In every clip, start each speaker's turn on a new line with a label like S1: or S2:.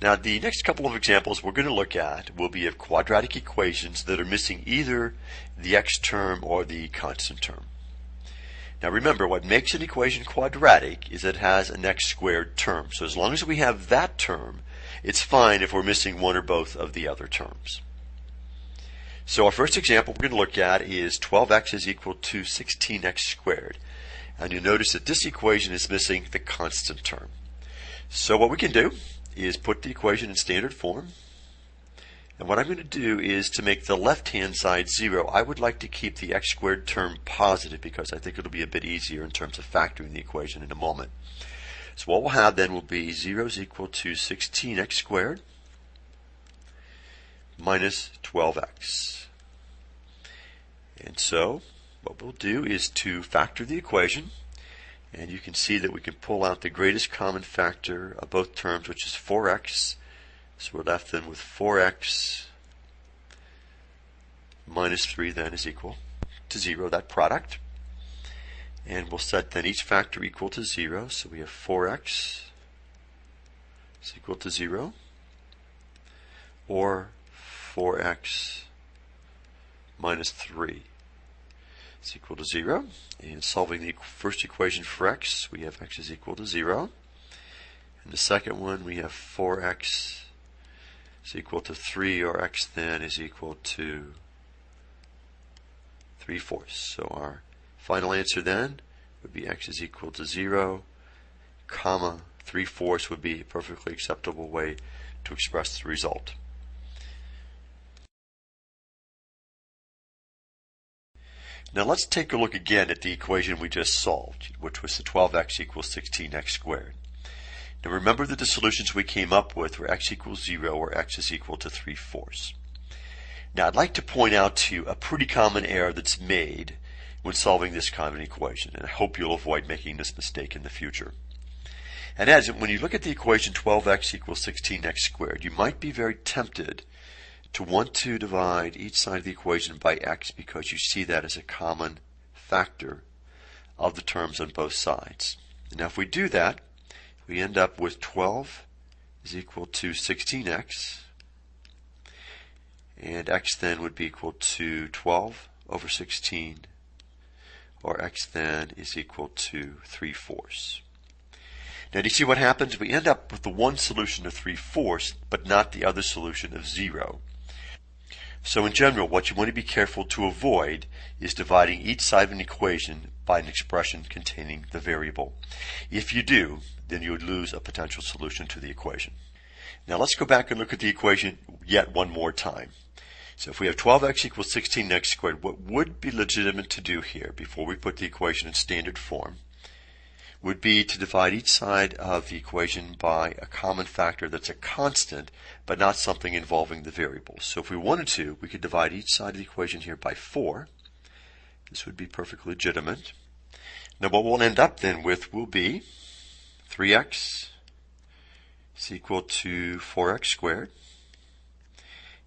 S1: Now the next couple of examples we're going to look at will be of quadratic equations that are missing either the x term or the constant term. Now remember, what makes an equation quadratic is it has an x squared term. So as long as we have that term, it's fine if we're missing one or both of the other terms. So our first example we're going to look at is 12x is equal to 16x squared. And you'll notice that this equation is missing the constant term. So what we can do is put the equation in standard form. And what I'm going to do is, to make the left-hand side 0, I would like to keep the x squared term positive because I think it'll be a bit easier in terms of factoring the equation in a moment. So what we'll have then will be 0 is equal to 16x squared minus 12x. And so what we'll do is to factor the equation, and you can see that we can pull out the greatest common factor of both terms, which is 4x. So we're left then with 4x minus 3 then is equal to 0, that product. And we'll set then each factor equal to 0. So we have 4x is equal to 0, or 4x minus 3 is equal to 0. And solving the first equation for x, we have x is equal to 0. And the second one, we have 4x is equal to 3, or x then is equal to 3/4. So our final answer then would be x is equal to 0, comma 3/4 would be a perfectly acceptable way to express the result. Now let's take a look again at the equation we just solved, which was the 12x equals 16x squared. Now remember that the solutions we came up with were x equals 0 or x is equal to 3/4. Now I'd like to point out to you a pretty common error that's made when solving this kind of an equation, and I hope you'll avoid making this mistake in the future. And as when you look at the equation 12x equals 16x squared, you might be very tempted to want to divide each side of the equation by x because you see that as a common factor of the terms on both sides. Now if we do that, we end up with 12 is equal to 16x, and x then would be equal to 12 over 16, or x then is equal to 3/4. Now do you see what happens? We end up with the one solution of 3/4, but not the other solution of 0. So in general, what you want to be careful to avoid is dividing each side of an equation by an expression containing the variable. If you do, then you would lose a potential solution to the equation. Now let's go back and look at the equation yet one more time. So if we have 12x equals 16x squared, what would be legitimate to do here before we put the equation in standard form would be to divide each side of the equation by a common factor that's a constant, but not something involving the variable. So if we wanted to, we could divide each side of the equation here by 4. This would be perfectly legitimate. Now what we'll end up then with will be 3x is equal to 4x squared.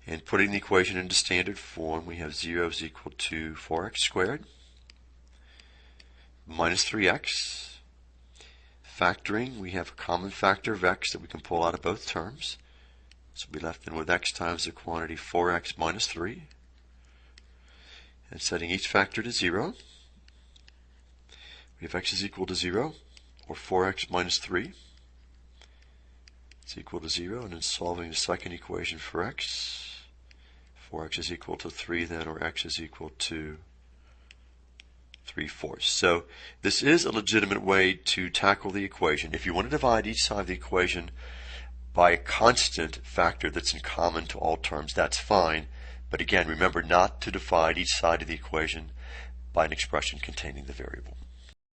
S1: And putting the equation into standard form, we have 0 is equal to 4x squared minus 3x. Factoring, we have a common factor of x that we can pull out of both terms. So we'll be left then with x times the quantity 4x minus 3. And setting each factor to 0, we have x is equal to 0, or 4x minus 3 is equal to 0. And then solving the second equation for x, 4x is equal to 3 then, or x is equal to 3/4. So this is a legitimate way to tackle the equation. If you want to divide each side of the equation by a constant factor that's in common to all terms, that's fine. But again, remember not to divide each side of the equation by an expression containing the variable.